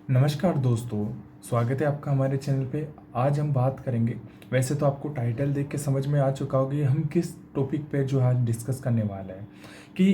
नमस्कार दोस्तों, स्वागत है आपका हमारे चैनल पे। आज हम बात करेंगे, वैसे तो आपको टाइटल देख के समझ में आ चुका होगा कि हम किस टॉपिक पे जो आज डिस्कस करने वाला है कि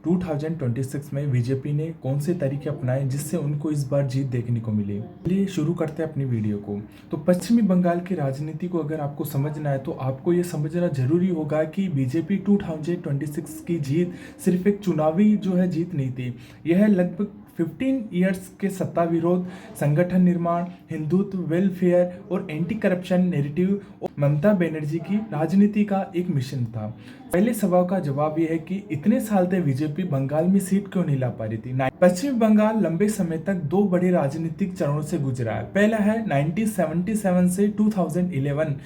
2026 में बीजेपी ने कौन से तरीके अपनाए जिससे उनको इस बार जीत देखने को मिली। चलिए शुरू करते हैं अपनी वीडियो को। तो पश्चिमी बंगाल की राजनीति को अगर आपको समझना है तो आपको ये समझना जरूरी होगा कि बीजेपी 2026 की जीत सिर्फ एक चुनावी जो है जीत नहीं थी। यह लगभग 15 इयर्स के सत्ता विरोध, संगठन निर्माण, हिंदुत्व, वेलफेयर और एंटी करप्शन नेरेटिव और ममता बनर्जी की राजनीति का एक मिशन था। पहले सवाल का जवाब यह है कि इतने साल तक बीजेपी बंगाल में सीट क्यों नहीं ला पा रही थी। पश्चिम बंगाल लंबे समय तक दो बड़े राजनीतिक चरणों से गुजरा है। पहला है 1977 से 2011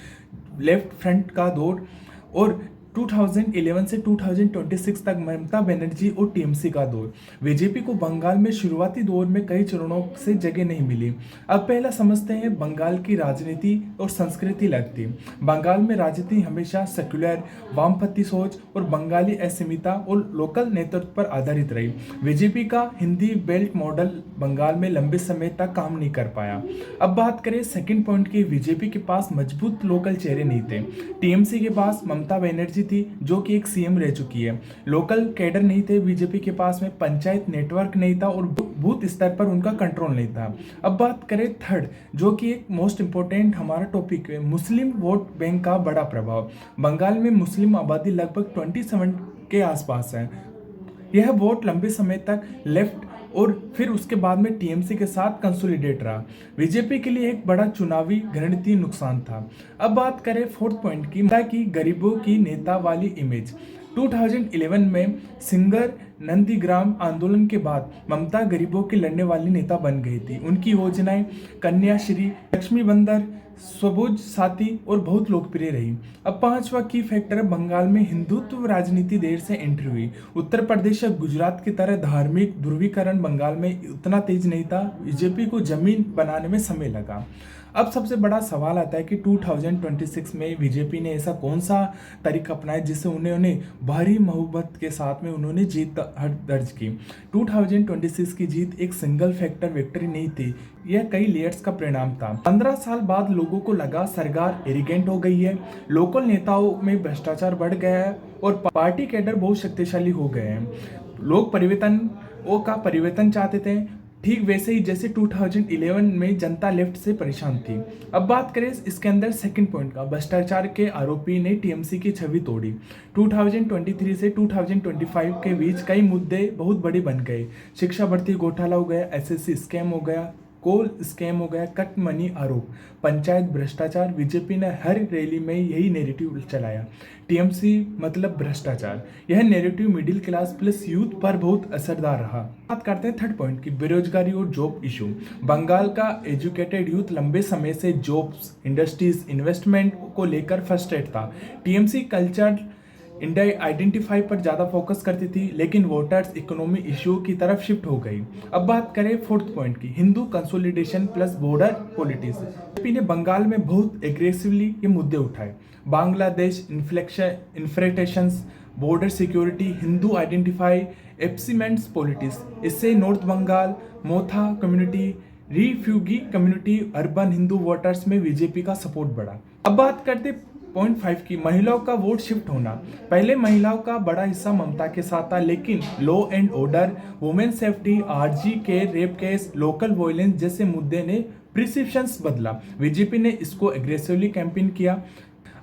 लेफ्ट फ्रंट का दौर और 2011 से 2026 तक ममता बनर्जी और टीएमसी का दौर। बीजेपी को बंगाल में शुरुआती दौर में कई चरणों से जगह नहीं मिली। अब पहला समझते हैं बंगाल की राजनीति और संस्कृति अलग थी। बंगाल में राजनीति हमेशा सेक्युलर, वामपंथी सोच और बंगाली अस्मिता और लोकल नेतृत्व पर आधारित रही। बीजेपी का हिंदी बेल्ट मॉडल बंगाल में लंबे समय तक काम नहीं कर पाया। अब बात करें सेकंड पॉइंट की, बीजेपी के पास मजबूत लोकल चेहरे नहीं थे। टीएमसी के पास ममता बनर्जी थी जो कि एक सीएम रह चुकी है। लोकल कैडर नहीं थे बीजेपी के पास में, पंचायत नेटवर्क नहीं था और बूथ स्तर पर उनका कंट्रोल नहीं था। अब बात करें थर्ड, जो कि एक मोस्ट इंपोर्टेंट हमारा टॉपिक है, मुस्लिम वोट बैंक का बड़ा प्रभाव। बंगाल में मुस्लिम आबादी लगभग 27 के आसपास है। यह वोट लंबे समय तक लेफ्ट और फिर उसके बाद में टीएमसी के साथ कंसोलिडेट रहा। बीजेपी के लिए एक बड़ा चुनावी गणितीय नुकसान था। अब बात करें फोर्थ पॉइंट की, ममता की गरीबों की नेता वाली इमेज। 2011 में सिंगर नंदीग्राम आंदोलन के बाद ममता गरीबों की लड़ने वाली नेता बन गई थी। उनकी योजनाएं कन्याश्री, लक्ष्मी बंदर, स्वभुज साथी और बहुत लोकप्रिय रही। अब पांचवा की फैक्टर, बंगाल में हिंदुत्व राजनीति देर से एंट्री हुई। उत्तर प्रदेश या गुजरात की तरह धार्मिक ध्रुवीकरण बंगाल में उतना तेज नहीं था। बीजेपी को जमीन बनाने में समय लगा। अब सबसे बड़ा सवाल आता है कि 2026 में बीजेपी ने ऐसा कौन सा तरीका अपनाया जिससे उन्हें भारी मोहब्बत के साथ में उन्होंने जीत दर्ज की। 2026 की जीत एक सिंगल फैक्टर विक्ट्री नहीं थी, यह कई लेयर्स का परिणाम था। 15 साल बाद लोगों को लगा सरकार एरिगेंट हो गई है, लोकल नेताओं में भ्रष्टाचार बढ़ गया है और पार्टी कैडर बहुत शक्तिशाली हो गए हैं। लोग परिवर्तन चाहते थे, ठीक वैसे ही जैसे 2011 में जनता लेफ्ट से परेशान थी। अब बात करें इसके अंदर सेकंड पॉइंट का, भ्रष्टाचार के आरोपी ने टीएमसी की छवि तोड़ी। 2023 से 2025 के बीच कई मुद्दे बहुत बड़े बन गए। शिक्षा भर्ती घोटाला हो गया, एसएससी स्कैम हो गया, कोल स्कैम हो गया, कट मनी आरोप, पंचायत भ्रष्टाचार। बीजेपी ने हर रैली में यही नेरेटिव चलाया, टीएमसी मतलब भ्रष्टाचार। यह narrative middle class plus youth पर बहुत असरदार रहा। बात करते हैं थर्ड पॉइंट की, बेरोजगारी और जॉब इशू। बंगाल का एजुकेटेड यूथ लंबे समय से जॉब्स, इंडस्ट्रीज, इन्वेस्टमेंट को लेकर फ्रस्ट्रेट था। टीएमसी कल्चर इंडिया आइडेंटिफाई पर ज़्यादा फोकस करती थी, लेकिन वोटर्स इकोनॉमी इश्यू की तरफ शिफ्ट हो गई। अब बात करें फोर्थ पॉइंट की, Hindu consolidation plus border politics. BJP ने बंगाल में बहुत एग्रेसिवली ये मुद्दे उठाए। Bangladesh infiltrations, border security, Hindu identify, एप्सीमेंट्स पॉलिटिक्स। इससे north Bengal, Matua community, refugee community, urban Hindu voters में बीजेपी का सपोर्ट बढ़ा। अब बात करते पॉइंट 5 की, महिलाओं का वोट शिफ्ट होना। पहले महिलाओं का बड़ा हिस्सा ममता के साथ था, लेकिन law and order, women safety, RG Kar, rape case, local violence जैसे मुद्दे ने प्रिस्क्रिप्शंस बदला। बीजेपी ने इसको एग्रेसिवली कैंपेन किया।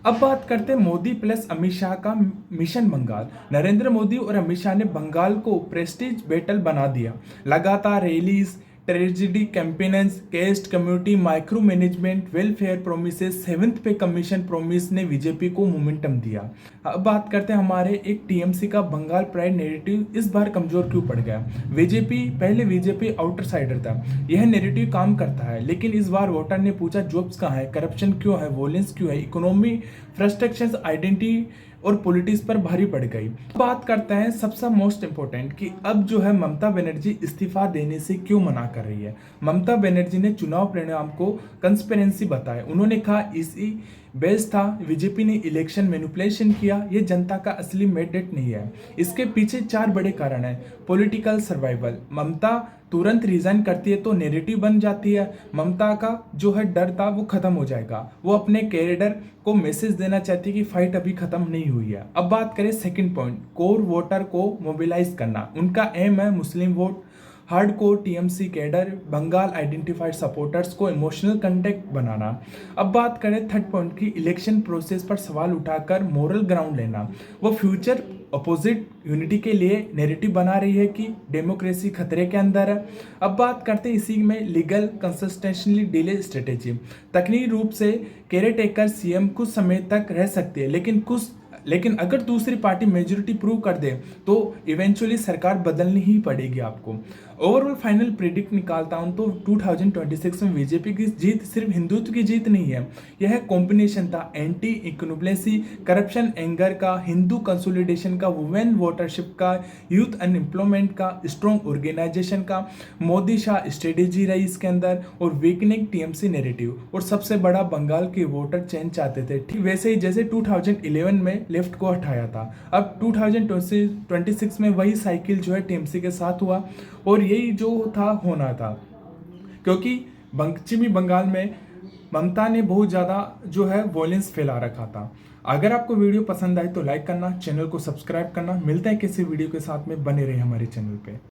अब बात करते हैं मोदी प्लस अमित शाह का मिशन बंगाल। नरेंद्र मोदी और अमित शाह ने बंगाल को प्रेस्टीज बैटल बना दिया। लगातार rallies, tragedy campaigns, cast community, micro management, welfare promises, seventh पे कमीशन प्रोमिस ने बीजेपी को मोमेंटम दिया। अब बात करते हैं हमारे एक टीएमसी का, बंगाल प्राइड नेरेटिव इस बार कमजोर क्यों पड़ गया। बीजेपी आउटसाइडर था, यह नेरेटिव काम करता है, लेकिन इस बार वोटर ने पूछा जॉब्स कहाँ है, करप्शन क्यों है, वॉयलेंस क्यों है, इकोनॉमी फ्रस्ट्रेक्शन, आइडेंटिटी और पॉलिटिक्स पर भारी पड़ गई। बात करते हैं सबसे मोस्ट इंपोर्टेंट कि अब जो है ममता बनर्जी इस्तीफा देने से क्यों मना कर रही है। ममता बनर्जी ने चुनाव परिणाम को कंस्पिरेंसी बताया। उन्होंने कहा इसी बेस था, बीजेपी ने इलेक्शन मैनिपुलेशन किया, ये जनता का असली मैंडेट नहीं है। इसके पीछे 4 बड़े कारण हैं। पॉलिटिकल सर्वाइवल, ममता तुरंत रिजाइन करती है तो नेरेटिव बन जाती है, ममता का जो है डर था वो खत्म हो जाएगा। वो अपने कैडर को मैसेज देना चाहती है कि फाइट अभी खत्म नहीं हुई है। अब बात करें सेकंड पॉइंट, कोर वोटर को मोबिलाइज करना। उनका एम है मुस्लिम वोट, hardcore TMC cadre, Bengal identified supporters को इमोशनल कंटेक्ट बनाना। अब बात करें थर्ड पॉइंट की, इलेक्शन प्रोसेस पर सवाल उठाकर मोरल ग्राउंड लेना। वो फ्यूचर अपोजिट यूनिटी के लिए नैरेटिव बना रही है कि डेमोक्रेसी खतरे के अंदर है। अब बात करते हैं इसी में लीगल कंसिस्टेंटली डिले स्ट्रेटेजी। तकनीकी रूप से केयर टेकर सीएम कुछ समय तक रह सकती है, लेकिन अगर दूसरी पार्टी मेजोरिटी प्रूव कर दे तो इवेंचुअली सरकार बदलनी ही पड़ेगी आपको। ओवरऑल फाइनल प्रिडिक्ट निकालता हूं तो 2026 में बीजेपी की जीत सिर्फ हिंदुत्व की जीत नहीं है, यह कॉम्बिनेशन था एंटी इकोनोब्लेसी, करप्शन एंगर का, हिंदू कंसोलिडेशन का, वुमेन वोटरशिप का, यूथ अनएम्प्लॉयमेंट का, स्ट्रॉन्ग ऑर्गेनाइजेशन का, मोदी शाह स्ट्रेटेजी रही इसके अंदर, और वीकनिंग टीएमसी नैरेटिव, और सबसे बड़ा बंगाल के वोटर चेंज चाहते थे, ठीक वैसे ही जैसे 2011 में लेफ्ट को हटाया था। अब 2026 में वही साइकिल जो है टीएमसी के साथ हुआ, और यही जो था होना था, क्योंकि पश्चिमी बंगाल में ममता ने बहुत ज़्यादा जो है वॉयलेंस फैला रखा था। अगर आपको वीडियो पसंद आए तो लाइक करना, चैनल को सब्सक्राइब करना। मिलते हैं किसी वीडियो के साथ में, बने रहे हमारे चैनल पे।